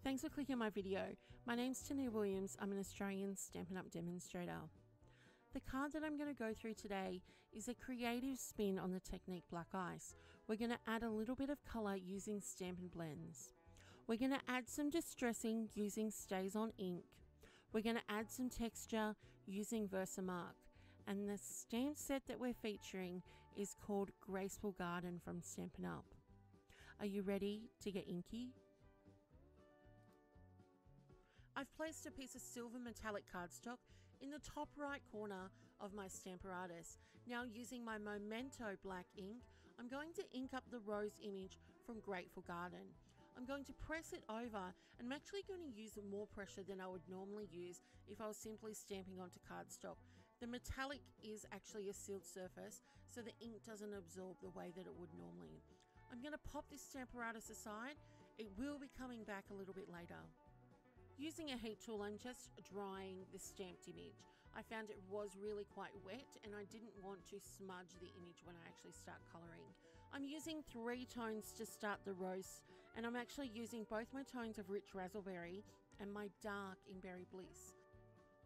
Thanks for clicking on my video. My name's Teneale Williams. I'm an Australian Stampin' Up! Demonstrator. The card that I'm going to go through today is a creative spin on the technique Black Ice. We're going to add a little bit of colour using Stampin'Blends. We're going to add some distressing using StazOn ink. We're going to add some texture using VersaMark. And the stamp set that we're featuring is called Graceful Garden from Stampin' Up! Are you ready to get inky? I've placed a piece of silver metallic cardstock in the top right corner of my Stamparatus. Now, using my Memento black ink, I'm going to ink up the rose image from Grateful Garden. I'm going to press it over, and I'm actually going to use more pressure than I would normally use if I was simply stamping onto cardstock. The metallic is actually a sealed surface, so the ink doesn't absorb the way that it would normally. I'm going to pop this Stamparatus aside. It will be coming back a little bit later. Using a heat tool, I'm just drying the stamped image. I found it was really quite wet and I didn't want to smudge the image when I actually start colouring. I'm using 3 tones to start the rose, and I'm actually using both my tones of Rich Razzleberry and my dark in Berry Bliss.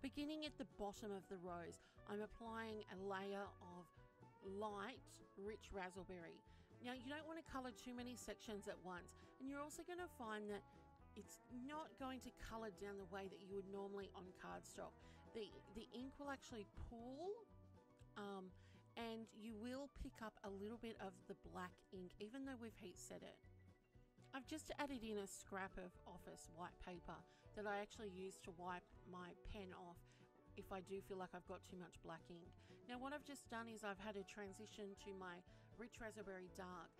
Beginning at the bottom of the rose, I'm applying a layer of light Rich Razzleberry. Now, you don't want to colour too many sections at once, and you're also going to find that it's not going to colour down the way that you would normally on cardstock. The ink will actually pool, and you will pick up a little bit of the black ink even though we've heat set it. I've just added in a scrap of office white paper that I actually use to wipe my pen off if I do feel like I've got too much black ink. Now, what I've just done is I've had a transition to my Rich Razzleberry Dark.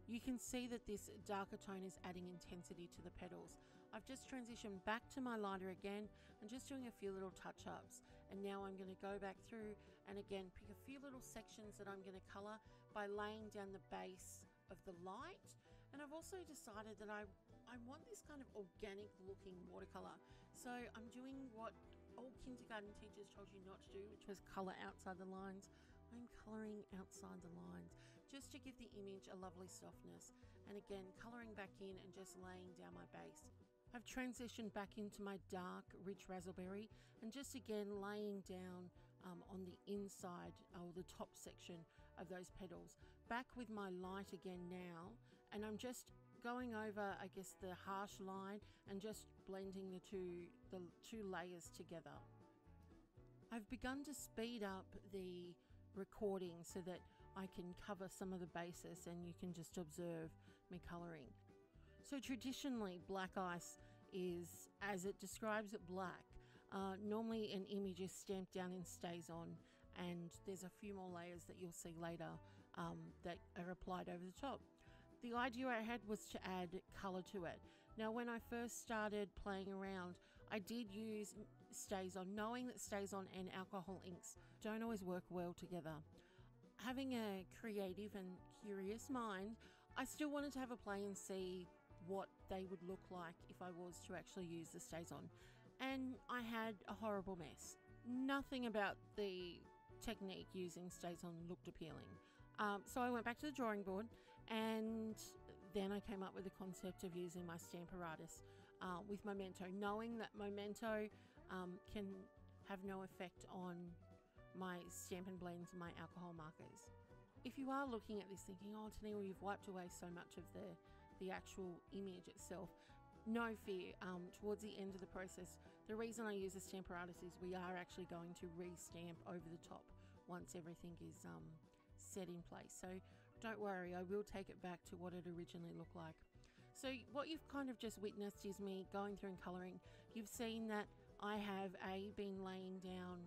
You can see that this darker tone is adding intensity to the petals. I've just transitioned back to my lighter again and just doing a few little touch-ups. And now I'm going to go back through and again pick a few little sections that I'm going to colour by laying down the base of the light. And I've also decided that I want this kind of organic looking watercolour. So I'm doing what all kindergarten teachers told you not to do, which was colour outside the lines. I'm colouring outside the lines just to give the image a lovely softness, and again colouring back in and just laying down my base. I've transitioned back into my dark Rich Razzleberry and just again laying down on the inside or the top section of those petals. Back with my light again now, and I'm just going over, I guess, the harsh line and just blending the two layers together. I've begun to speed up the recording so that I can cover some of the bases and you can just observe me colouring. So traditionally, Black Ice is, as it describes it, black. Normally an image is stamped down in StazOn, and there's a few more layers that you'll see later that are applied over the top. The idea I had was to add colour to it. Now, when I first started playing around, I did use StazOn, knowing that StazOn and alcohol inks don't always work well together. Having a creative and curious mind, I still wanted to have a play and see what they would look like if I was to actually use the StazOn. And I had a horrible mess. Nothing about the technique using StazOn looked appealing. So I went back to the drawing board, and then I came up with the concept of using my Stamparatus with Memento, knowing that Memento can have no effect on my Stampin'Blends, my alcohol markers. If you are looking at this thinking, oh Teneale, you've wiped away so much of the actual image itself, no fear. Towards the end of the process, the reason I use the Stamparatus is we are actually going to re-stamp over the top once everything is set in place. So don't worry, I will take it back to what it originally looked like. So what you've kind of just witnessed is me going through and colouring. You've seen that I have been laying down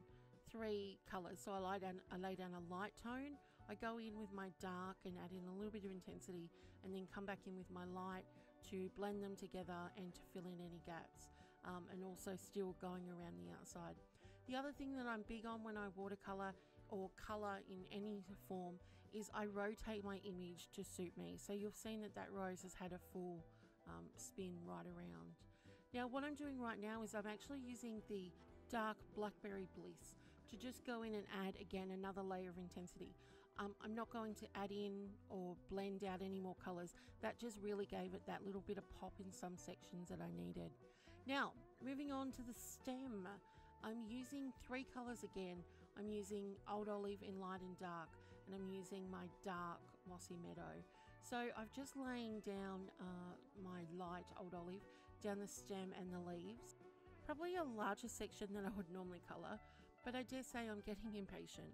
3 colours. So I lay down a light tone, I go in with my dark and add in a little bit of intensity, and then come back in with my light to blend them together and to fill in any gaps, and also still going around the outside. The other thing that I'm big on when I watercolour or colour in any form is I rotate my image to suit me. So you've seen that rose has had a full spin right around. Now what I'm doing right now is I'm actually using the dark Blackberry Bliss to just go in and add again another layer of intensity. I'm not going to add in or blend out any more colors. That just really gave it that little bit of pop in some sections that I needed. Now, moving on to the stem, I'm using 3 colors again. I'm using Old Olive in light and dark, and I'm using my dark Mossy Meadow. So I've just laying down my light Old Olive down the stem and the leaves. Probably a larger section than I would normally color, but I dare say I'm getting impatient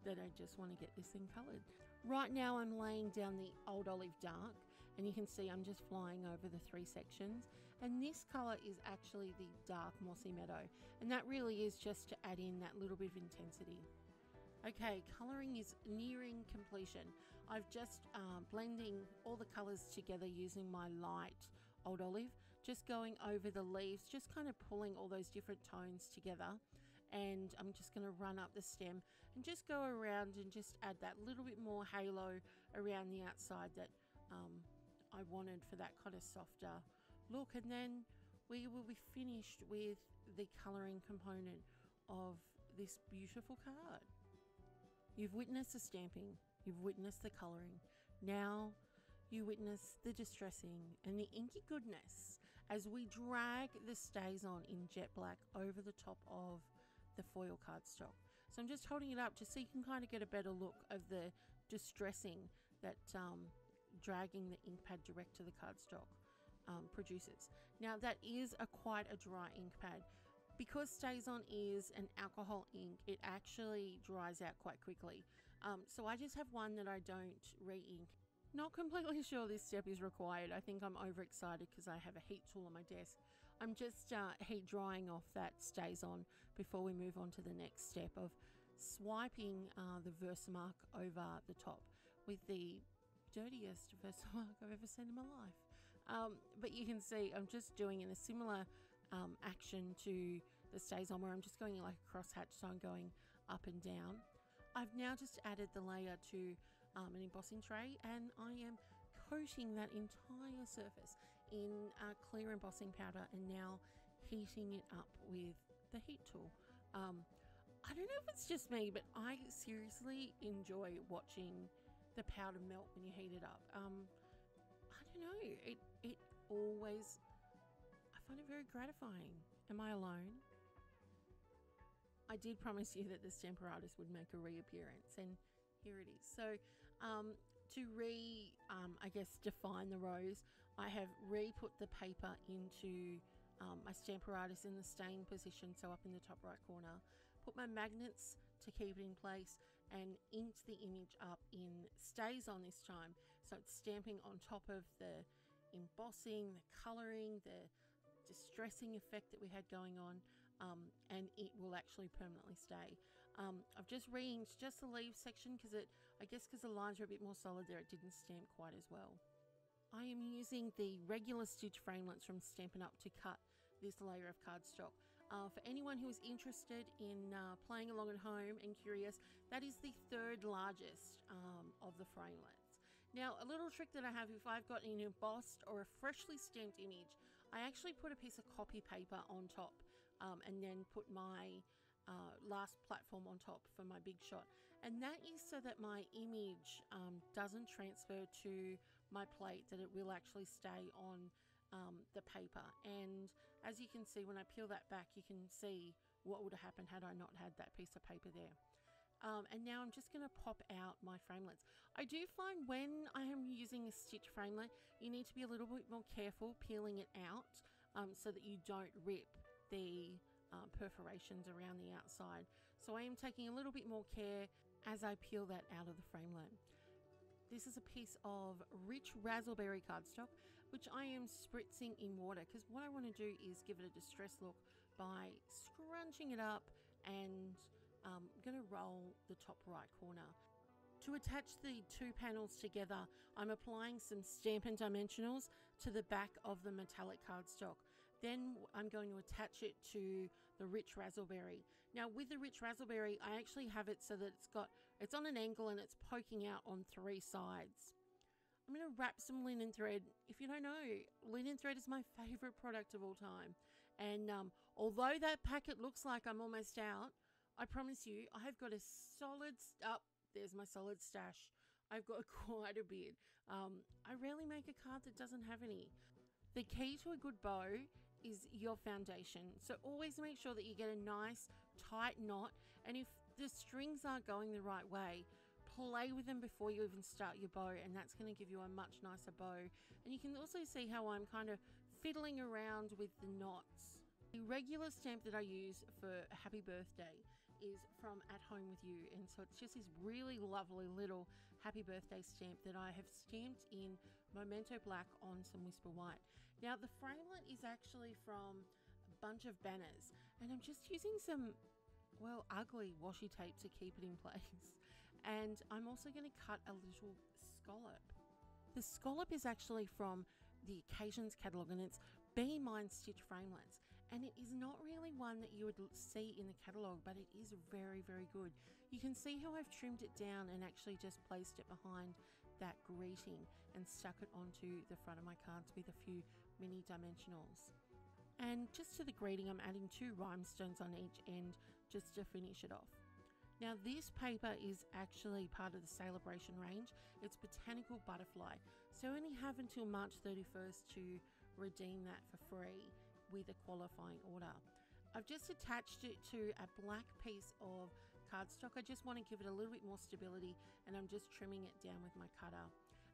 that I just want to get this thing colored. Right now I'm laying down the Old Olive dark, and you can see I'm just flying over the 3 sections, and this color is actually the dark Mossy Meadow, and that really is just to add in that little bit of intensity. Okay, colouring is nearing completion. I've just blending all the colours together using my light Old Olive, just going over the leaves, just kind of pulling all those different tones together. And I'm just going to run up the stem and just go around and just add that little bit more halo around the outside that I wanted for that kind of softer look. And then we will be finished with the colouring component of this beautiful card. You've witnessed the stamping, you've witnessed the colouring. Now you witness the distressing and the inky goodness as we drag the StazOn in jet black over the top of the foil cardstock. So I'm just holding it up just so you can kind of get a better look of the distressing that dragging the ink pad direct to the cardstock produces. Now that is quite a dry ink pad. Because StazOn is an alcohol ink, it actually dries out quite quickly. So I just have one that I don't re-ink. Not completely sure this step is required. I think I'm overexcited because I have a heat tool on my desk. I'm just heat drying off that StazOn before we move on to the next step of swiping the VersaMark over the top with the dirtiest VersaMark I've ever seen in my life. But you can see I'm just doing in a similar action to the StazOn where I'm just going like a crosshatch, so I'm going up and down. I've now just added the layer to an embossing tray, and I am coating that entire surface in clear embossing powder and now heating it up with the heat tool. I don't know if it's just me, but I seriously enjoy watching the powder melt when you heat it up. I don't know, it always, I find it very gratifying. Am I alone? I did promise you that the Stamparatus would make a reappearance, and here it is. So to I guess define the rose, I have re-put the paper into my Stamparatus in the stain position, so up in the top right corner, put my magnets to keep it in place, and inked the image up in StazOn this time, so it's stamping on top of the embossing, the colouring, the distressing effect that we had going on, and it will actually permanently stay. I've just re-inked just the leaves section because I guess because the lines are a bit more solid there, it didn't stamp quite as well. I am using the regular stitch framelits from Stampin' Up to cut this layer of cardstock. For anyone who is interested in playing along at home and curious, that is the 3rd largest of the framelits. Now, a little trick that I have, if I've got an embossed or a freshly stamped image, I actually put a piece of copy paper on top and then put my last platform on top for my big shot. And that is so that my image doesn't transfer to my plate, that it will actually stay on the paper. And as you can see, when I peel that back, you can see what would have happened had I not had that piece of paper there. And now I'm just going to pop out my framelits. I do find when I am using a stitch framelit, you need to be a little bit more careful peeling it out so that you don't rip the perforations around the outside. So I am taking a little bit more care as I peel that out of the framelit. This is a piece of rich raspberry cardstock, which I am spritzing in water because what I want to do is give it a distressed look by scrunching it up, and I'm going to roll the top right corner. To attach the 2 panels together, I'm applying some Stampin' Dimensionals to the back of the metallic cardstock. Then I'm going to attach it to the rich raspberry. Now with the rich raspberry, I actually have it so that it's on an angle and it's poking out on 3 sides. I'm going to wrap some linen thread. If you don't know, linen thread is my favorite product of all time. And although that packet looks like I'm almost out, I promise you, I have got a solid, there's my solid stash. I've got quite a bit. I rarely make a card that doesn't have any. The key to a good bow is your foundation. So always make sure that you get a nice tight knot, and if the strings aren't going the right way, play with them before you even start your bow, and that's going to give you a much nicer bow. And you can also see how I'm kind of fiddling around with the knots. The regular stamp that I use for Happy Birthday is from At Home With You, and so it's just this really lovely little happy birthday stamp that I have stamped in Memento Black on some Whisper White. Now the framelit is actually from a bunch of banners, and I'm just using some, well, ugly washi tape to keep it in place. And I'm also going to cut a little scallop. The scallop is actually from the Occasions catalogue, and it's Be Mine Stitch Framelits, and it is not really one that you would see in the catalogue, but it is very, very good. You can see how I've trimmed it down and actually just placed it behind that greeting and stuck it onto the front of my cards with a few mini dimensionals. And just to the greeting, I'm adding 2 rhinestones on each end just to finish it off. Now this paper is actually part of the Celebration range. It's Botanical Butterfly, so I only have until March 31st to redeem that for free with a qualifying order. I've just attached it to a black piece of cardstock. I just want to give it a little bit more stability, and I'm just trimming it down with my cutter.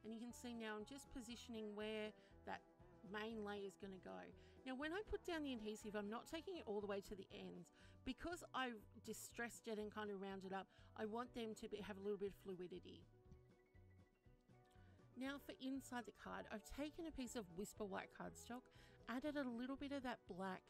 And you can see now I'm just positioning where that main layer is going to go. Now when I put down the adhesive, I'm not taking it all the way to the ends. Because I've distressed it and kind of rounded up, I want them to have a little bit of fluidity. Now for inside the card, I've taken a piece of Whisper White cardstock, added a little bit of that black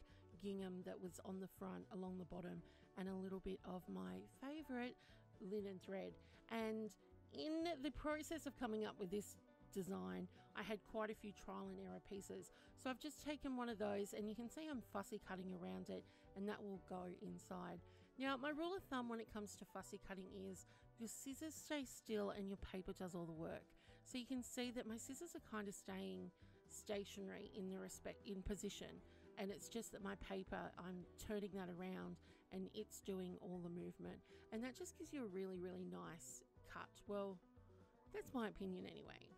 gingham that was on the front along the bottom, and a little bit of my favorite linen thread. And in the process of coming up with this design, I had quite a few trial and error pieces, so I've just taken one of those, and you can see I'm fussy cutting around it, and that will go inside. Now my rule of thumb when it comes to fussy cutting is your scissors stay still and your paper does all the work. So you can see that my scissors are kind of staying stationary in position, and it's just that my paper, I'm turning that around and it's doing all the movement, and that just gives you a really, really nice cut. Well, that's my opinion anyway.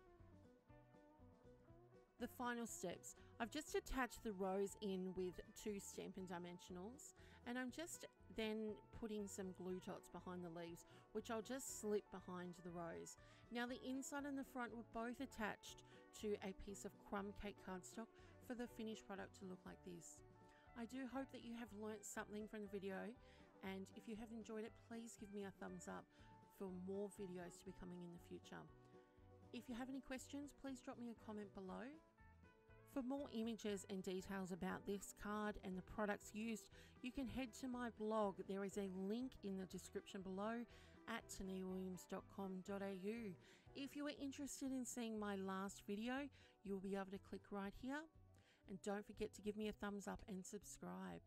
The final steps, I've just attached the rose in with 2 Stampin' Dimensionals, and I'm just then putting some glue dots behind the leaves, which I'll just slip behind the rose. Now the inside and the front were both attached to a piece of crumb cake cardstock for the finished product to look like this. I do hope that you have learnt something from the video, and if you have enjoyed it, please give me a thumbs up for more videos to be coming in the future. If you have any questions, please drop me a comment below. For more images and details about this card and the products used, you can head to my blog. There is a link in the description below at tenealewilliams.com.au. If you are interested in seeing my last video, you'll be able to click right here. And don't forget to give me a thumbs up and subscribe.